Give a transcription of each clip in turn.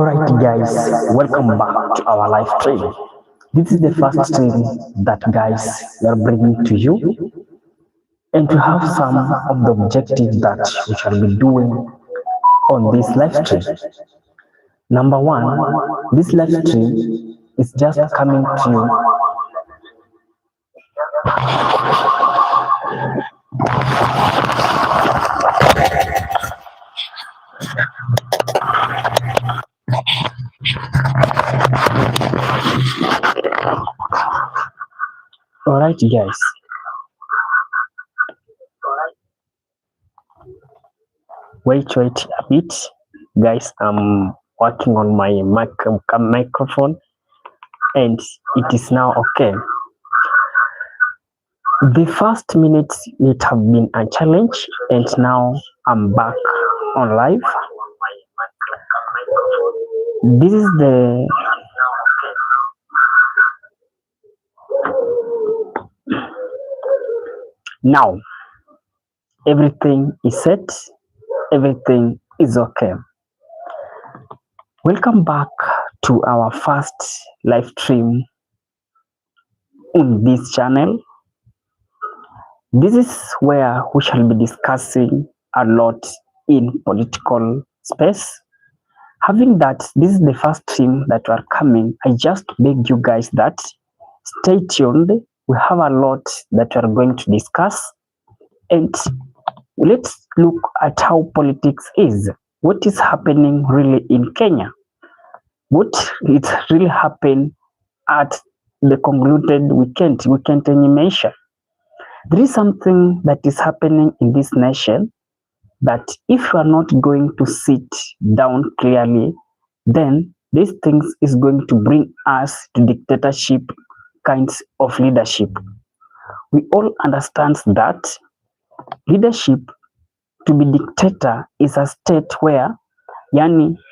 Alright guys, welcome back to our live stream. This is the first stream that guys we are bringing to you, and to have some of the objectives that we shall be doing on this live stream. Number one, this live stream is just coming to you Alright guys, wait a bit guys, I'm working on my microphone and it is now okay. The first minutes it have been a challenge, and now I'm back on live. This is the now everything is set, everything is okay. Welcome back to our first live stream in this channel. This is where we shall be discussing a lot in political space. Having that, this is the first stream that we are coming, I just beg you guys that stay tuned. We have a lot that we are going to discuss, and let's look at how politics is. What is happening really in Kenya? What it really happened at the concluded weekend animation. There is something that is happening in this nation that if we are not going to sit down clearly, then these things is going to bring us to dictatorship kinds of leadership. We all understand that leadership, to be dictator, is a state where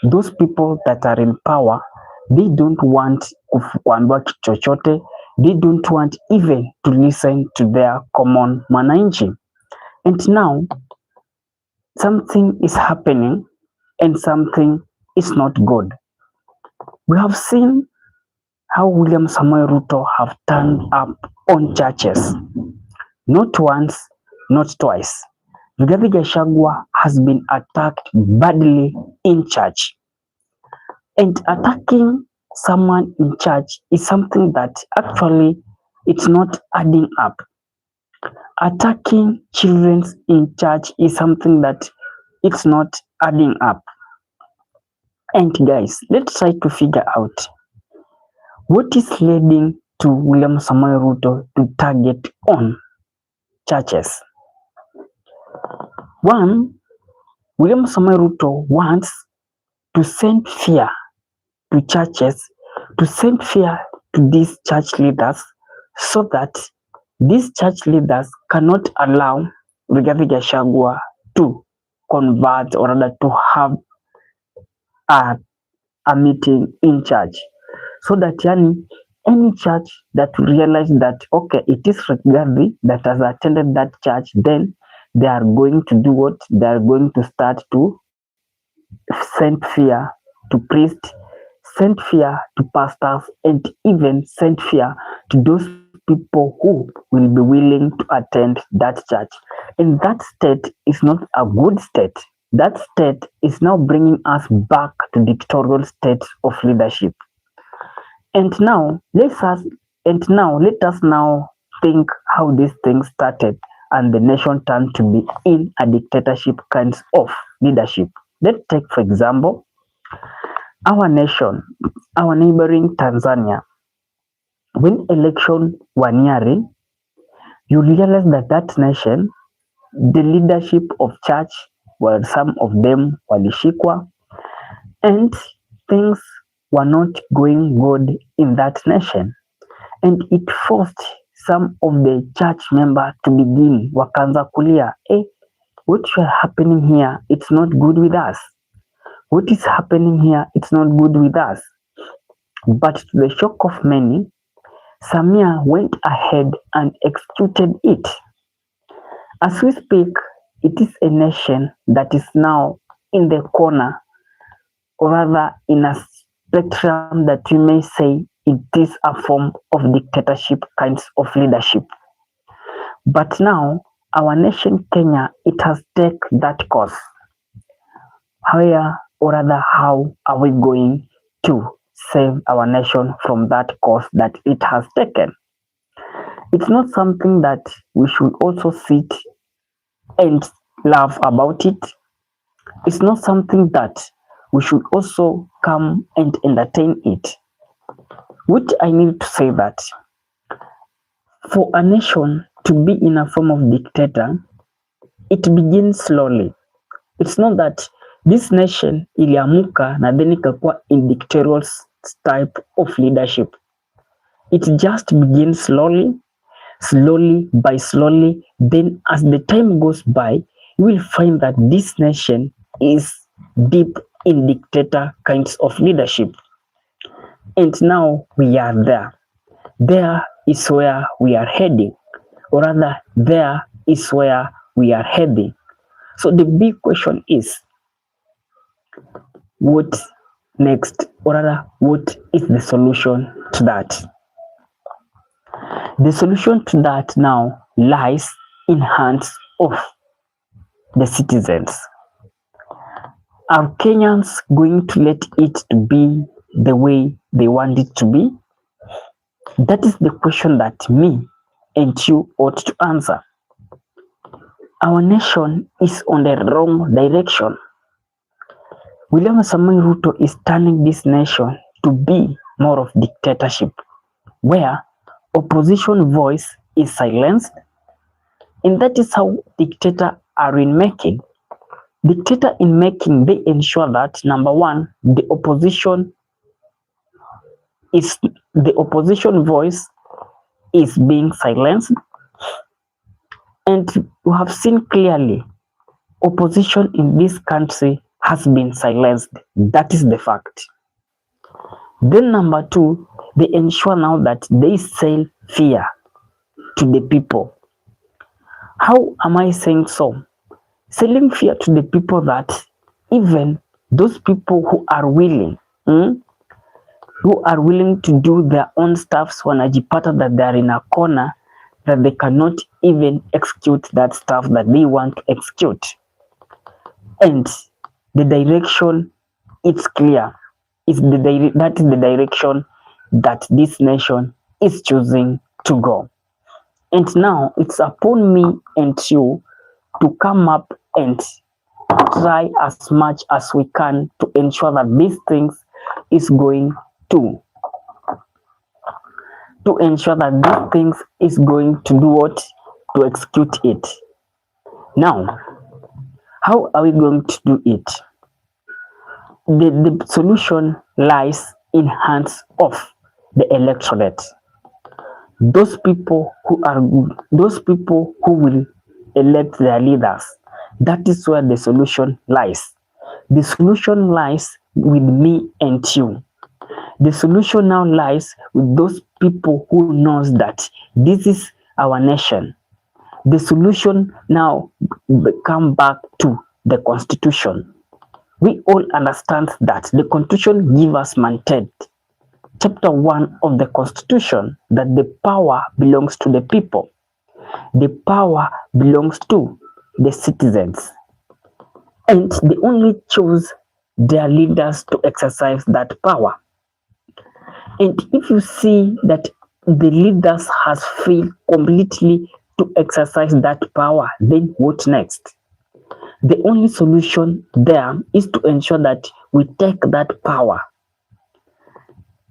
those people that are in power, they don't want kuambiwa kitu chochote, they don't want even to listen to their common mwananchi. And now something is happening and something is not good. We have seen how William Samoei Ruto have turned up on churches. Not once, not twice. Rigathi Gachagua has been attacked badly in church. And attacking someone in church is something that actually it's not adding up. Attacking children in church is something that it's not adding up. And guys, let's try to figure out what is leading to William Samoei Ruto to target on churches. One, William Samoei Ruto wants to send fear to churches, to send fear to these church leaders, so that these church leaders cannot allow Rigathi Gachagua to convert, or rather to have a meeting in church, so that any church that realize that okay, it is Rigathi that has attended that church, then they are going to do what? They are going to start to send fear to priests, send fear to pastors, and even send fear to those people who will be willing to attend that church. And that state is not a good state. That state is now bringing us back to dictatorial state of leadership. And now let us now think how this thing started and the nation turned to be in a dictatorship kinds of leadership. Let's take, for example, our nation, our neighboring Tanzania. When elections were nearing, you realize that that nation, the leadership of church, where some of them walishikwa, and things were not going good in that nation. And it forced some of the church members to begin wakaanza kulia, what is happening here? It's not good with us. What is happening here? It's not good with us. But to the shock of many, Samia went ahead and executed it. As we speak, it is a nation that is now in the corner or rather in a spectrum that we may say it is a form of dictatorship kinds of leadership. But now our nation Kenya, it has taken that course. Where or rather how are we going to save our nation from that course that it has taken? It's not something that we should also sit and laugh about it. It's not something that we should also come and entertain it. Which I need to say that for a nation to be in a form of dictator, it begins slowly. It's not that this nation iliamuka na then ikakuwa in dictatorial type of leadership. It just begins slowly by slowly. Then as the time goes by, you will find that this nation is deep in dictator kinds of leadership. And now we are there. There is where we are heading, or rather, there is where we are heading. So the big question is, what next, or rather, what is the solution to that? The solution to that now lies in hands of the citizens. Are Kenyans going to let it be the way they want it to be? That is the question that me and you ought to answer. Our nation is on the wrong direction. William Samoei Ruto is turning this nation to be more of dictatorship, where opposition voice is silenced, and that is how dictators are in making. Dictator in making, they ensure that number one, the opposition voice is being silenced, and we have seen clearly opposition in this country has been silenced. That is the fact. Then number two, they ensure now that they sell fear to the people. How am I saying so? Selling fear to the people that even those people who are willing to do their own stuffs, wanajipata that they are in a corner, that they cannot even execute that stuff that they want to execute. And the direction, it's clear. That is the direction that this nation is choosing to go. And now it's upon me and you to come up and try as much as we can to ensure that these things is going to do what? To execute it. Now, how are we going to do it? The solution lies in hands of the electorate. Those people who are good, those people who will elect their leaders. That is where the solution lies. The solution lies with me and you. The solution now lies with those people who knows that this is our nation. The solution now come back to the Constitution. We all understand that the Constitution gives us mandate. Chapter 1 of the Constitution, that the power belongs to the people. The power belongs to the citizens. And they only choose their leaders to exercise that power. And if you see that the leaders has failed completely to exercise that power, then what next? The only solution there is to ensure that we take that power.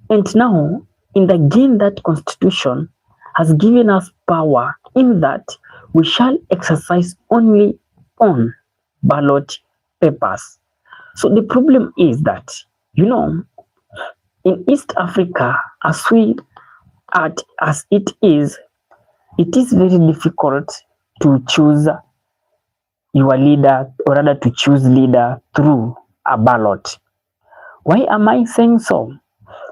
And now, in the game, that Constitution has given us power in that we shall exercise only on ballot papers. So the problem is that, in East Africa, as it is very difficult to choose your leader, or rather to choose leader through a ballot. Why am I saying so?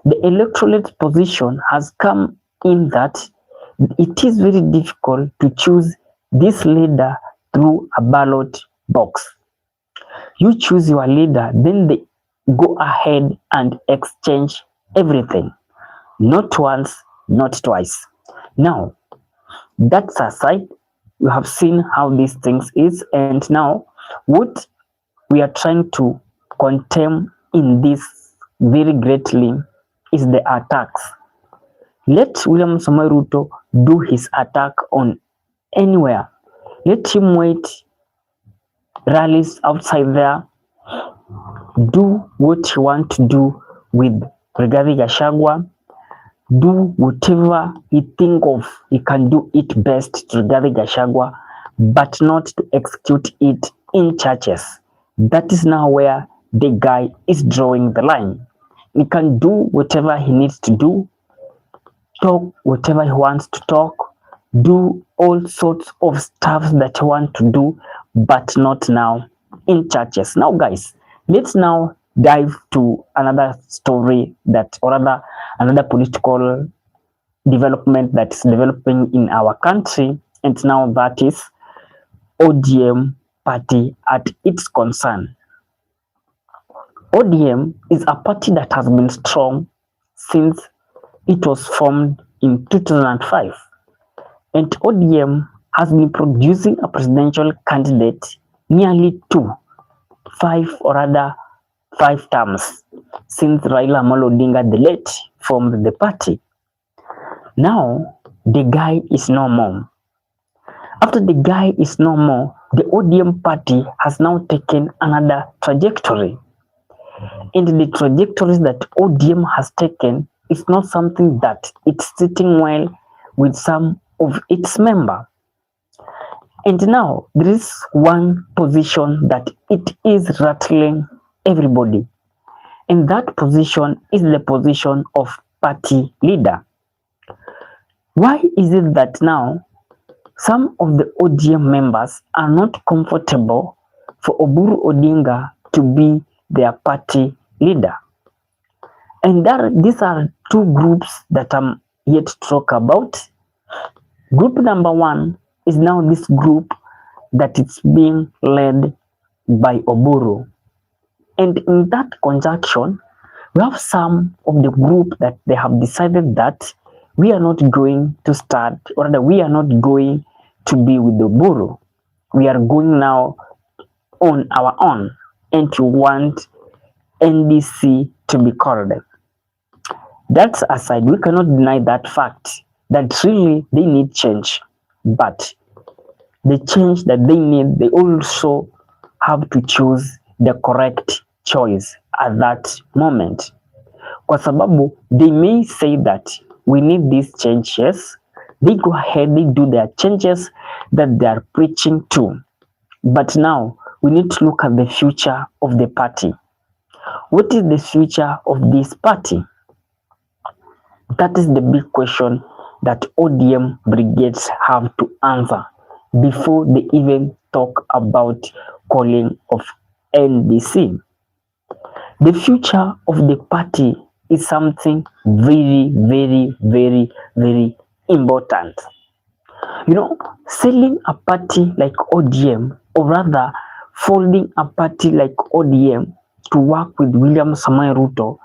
The electorate position has come in that it is very difficult to choose this leader through a ballot box. You choose your leader, then go ahead and exchange everything. Not once, not twice. Now, that's aside, you have seen how these things is, and now what we are trying to contain in this very greatly is the attacks. Let William Samoei Ruto do his attack on anywhere. Let him wait rallies outside there, do what he want to do with Rigathi Gachagua, do whatever he think of he can do it best to Rigathi Gachagua, but not to execute it in churches. That is now where the guy is drawing the line. He can do whatever he needs to do, talk whatever he wants to talk, do all sorts of stuff that he wants to do, but not now in churches. Now guys, let's now dive to another story that, or rather another political development that is developing in our country, and now that is ODM party at its concern. ODM is a party that has been strong since it was formed in 2005, and ODM has been producing a presidential candidate nearly 5 terms since Raila Amolo Odinga the late formed the party. Now the guy is no more. After the guy is no more, the ODM party has now taken another trajectory. And the trajectories that ODM has taken is not something that it's sitting well with some of its members. And now there is one position that it is rattling everybody. And that position is the position of party leader. Why is it that now some of the ODM members are not comfortable for Oburu Odinga to be their party leader? And these are two groups that I'm yet to talk about. Group number one is now this group that is being led by Oburu. And in that conjunction, we have some of the group that they have decided that we are not going to start, or that we are not going to be with Oburu. We are going now on our own, and to want NDC to be called. That's aside, we cannot deny that fact that really they need change, but the change that they need, they also have to choose the correct choice at that moment. Kwa sababu they may say that we need these changes, they go ahead, they do their changes that they are preaching to. But now we need to look at the future of the party. What is the future of this party? That is the big question that ODM brigades have to answer before they even talk about calling of NDC. The future of the party is something very, very, very, very important. You know, selling a party like ODM, or rather folding a party like ODM to work with William Samoei Ruto,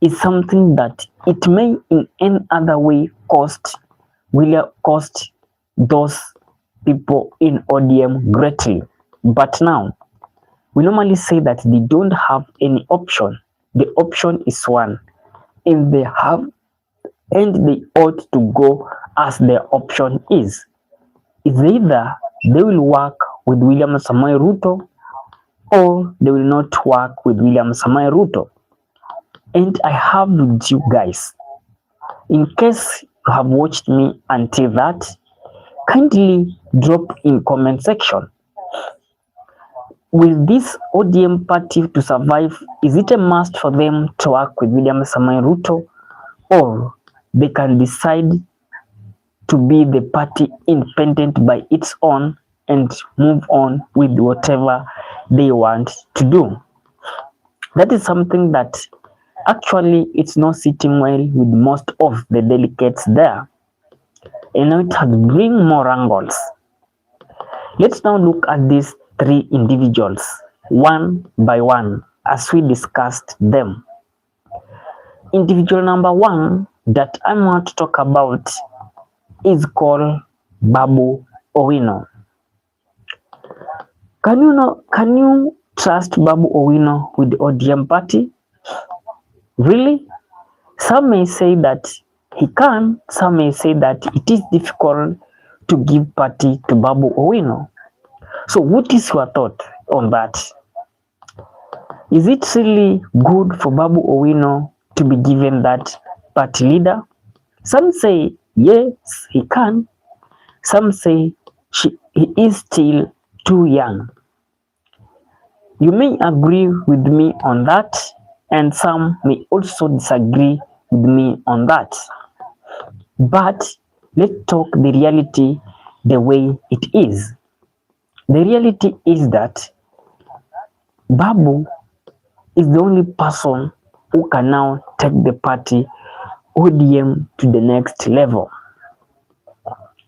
is something that it may in any other way cost those people in ODM greatly. But now, we normally say that they don't have any option. The option is one, and they ought to go as their option is. It's either they will work with William Samoei Ruto, or they will not work with William Samoei Ruto. And I have with you guys, in case you have watched me until that, kindly drop in comment section. Will this ODM party to survive, is it a must for them to work with William Samoei Ruto, or they can decide to be the party independent by its own and move on with whatever they want to do? That is something that actually it's not sitting well with most of the delegates there, and now it has bring more angles. Let's now look at these three individuals one by one. as we discussed them. Individual number one that I want to talk about is called Babu Owino. Can you trust Babu Owino with the ODM party? Really? Some may say that he can, some may say that it is difficult to give party to Babu Owino. So what is your thought on that? Is it really good for Babu Owino to be given that party leader? Some say yes, he can. Some say he is still too young. You may agree with me on that, and some may also disagree with me on that. But let's talk the reality the way it is. The reality is that Babu is the only person who can now take the party ODM to the next level.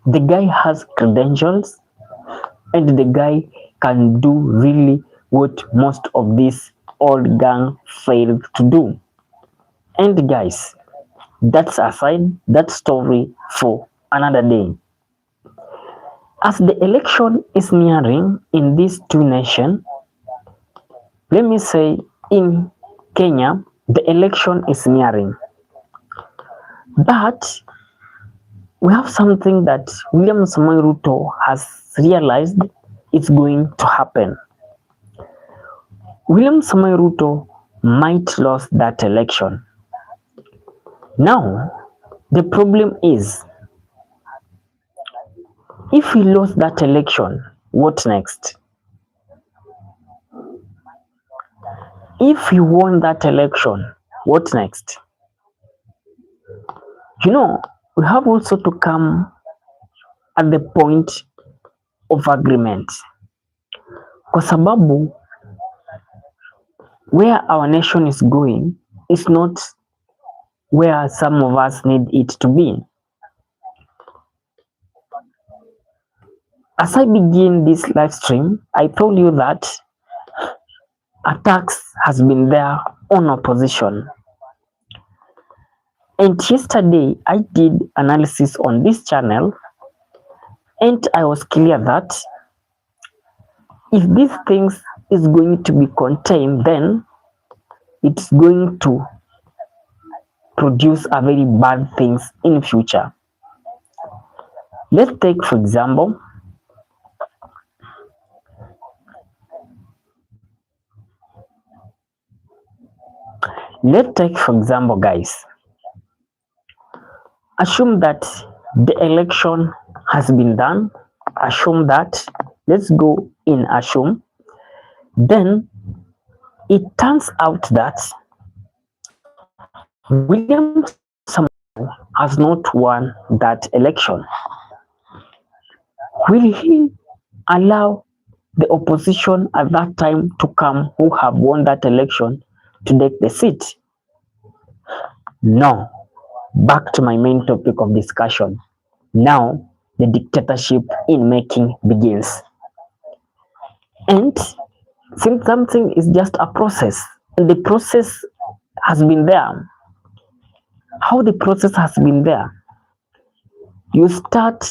The guy has credentials, and the guy can do really what most of this old gang failed to do. And guys, that's aside, that story for another day. As the election is nearing in these two nations, let me say in Kenya, the election is nearing. But we have something that William Samoei Ruto has realized it's going to happen. William Samoei Ruto might lose that election. Now, the problem is, if he lost that election, what next? If he won that election, what next? We have also to come at the point of agreement, kwa sababu where our nation is going is not where some of us need it to be. As I begin this live stream, I told you that attacks has been there on opposition. And yesterday I did analysis on this channel, and I was clear that if these things is going to be contained, then it's going to produce a very bad things in future. Let's take for example, guys, assume that the election has been done. Assume that, let's go in assume. Then it turns out that William Samoei has not won that election. Will he allow the opposition at that time to come who have won that election to take the seat? No. Back to my main topic of discussion. Now, the dictatorship in making begins. And since something is just a process, and the process has been there. How the process has been there? You start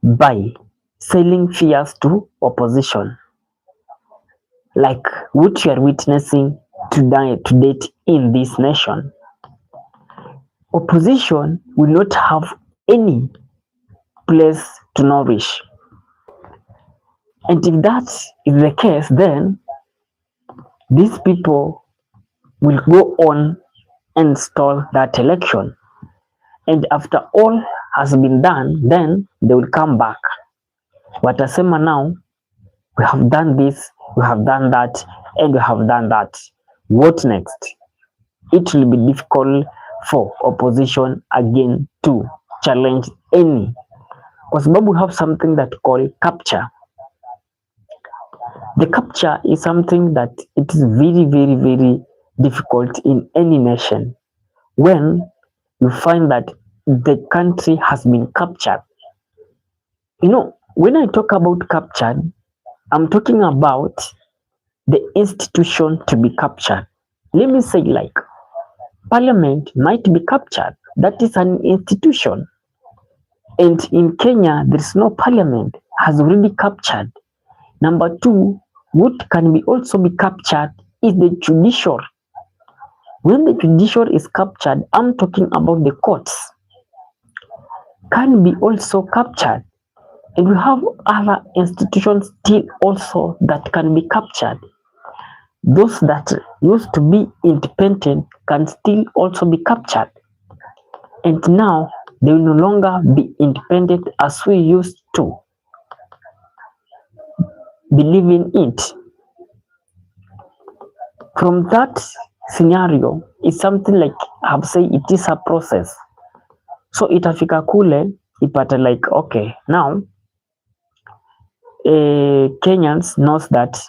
by selling fears to opposition, like what you are witnessing to date in this nation. Opposition will not have any place to nourish. And if that is the case, then these people will go on and stall that election. And after all has been done, then they will come back. Watasema now, we have done this, we have done that, and we have done that. What next? It will be difficult for opposition again to challenge any, kwa sababu we have something that called capture. The capture is something that it is very, very, very difficult in any nation when you find that the country has been captured. When I talk about captured, I'm talking about the institution to be captured. Let me say, like, parliament might be captured. That is an institution. And in Kenya, there is no parliament, has already captured. Number two, what can be also be captured is the judiciary. When the judiciary is captured, I'm talking about the courts, can be also captured. And we have other institutions still also that can be captured. Those that used to be independent can still also be captured. And now they will no longer be independent as we used to believe in it. From that scenario, it's something like I've said, it is a process. So itafika kule ipate like, okay, now Kenyans knows that,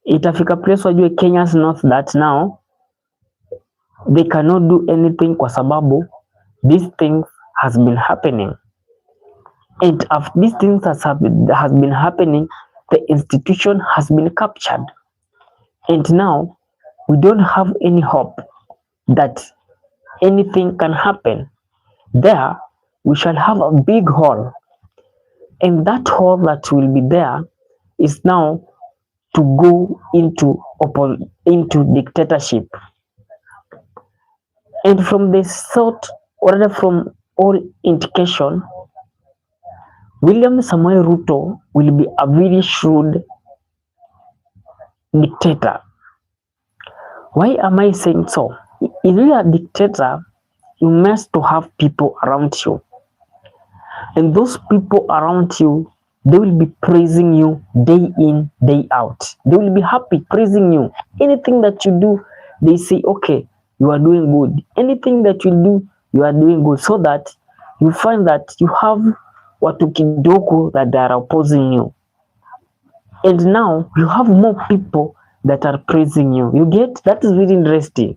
itafika place wajue Kenyans knows that now they cannot do anything kwa sababu these things has been happening. And after these things has been happening, the institution has been captured. And now we don't have any hope that anything can happen. There we shall have a big hole. And that hole that will be there is now to go into dictatorship. And from the thought, or rather from all indication, William Samoei Ruto will be a very shrewd dictator. Why am I saying so? If you are a dictator, you must to have people around you. And those people around you, they will be praising you day in, day out. They will be happy praising you. Anything that you do, they say, okay, you are doing good. Anything that you do, you are doing good. So that you find that you have watu kidogo that are opposing you. And now you have more people that are praising you. You get? That is very interesting.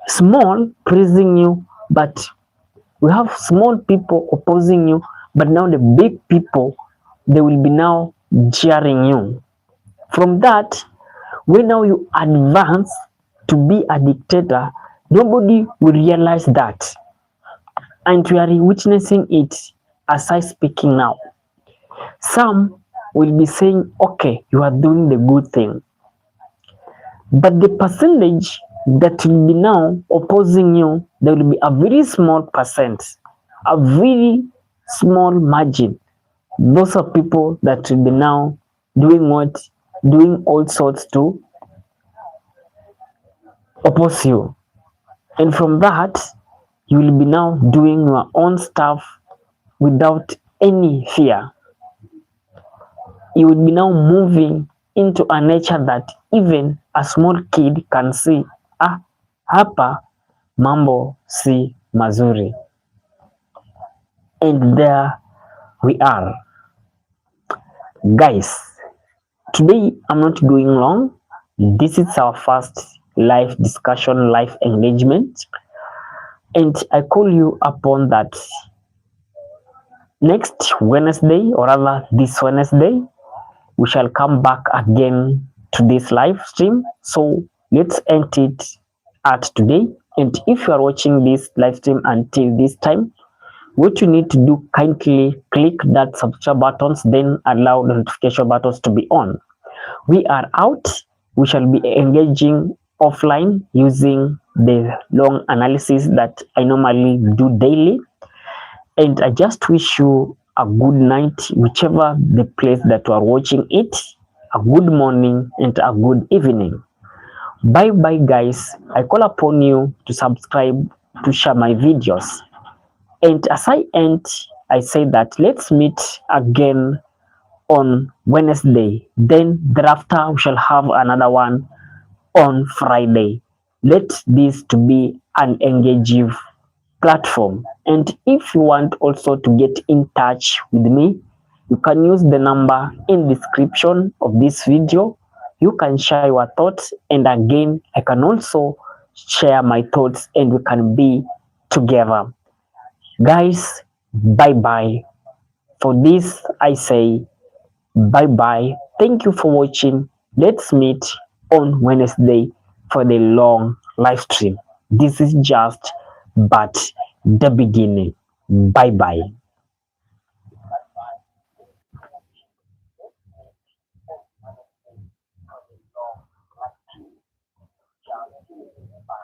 Small praising you, but we have small people opposing you, but now the big people, they will be now cheering you. From that, when now you advance to be a dictator, nobody will realize that. And we are witnessing it as I speaking now. Some will be saying, okay, you are doing the good thing. But the percentage that will be now opposing you, there will be a very small percent, a very small margin. Those are people that will be now doing what? Doing all sorts to oppose you. And from that, you will be now doing your own stuff without any fear. You will be now moving into a nature that even a small kid can see, hapa mambo si mazuri. And there we are. Guys, today I'm not going long. This is our first live discussion, live engagement. And I call you upon that next Wednesday, or rather this Wednesday, we shall come back again to this live stream. So let's end it at today. And if you are watching this live stream until this time, what you need to do, kindly click that subscribe buttons, then allow the notification buttons to be on. We are out. We shall be engaging offline using the long analysis that I normally do daily. And I just wish you a good night, whichever the place that you are watching it, a good morning and a good evening. Bye bye guys. I call upon you to subscribe, to share my videos. And as I end, I say that let's meet again on Wednesday. Then thereafter we shall have another one on Friday. Let this to be an engaging platform. And if you want also to get in touch with me, you can use the number in description of this video. You can share your thoughts, and again I can also share my thoughts, and we can be together. Guys, bye bye. For this I say bye bye. Thank you for watching. Let's meet on Wednesday for the long live stream. This is just but the beginning. Bye bye.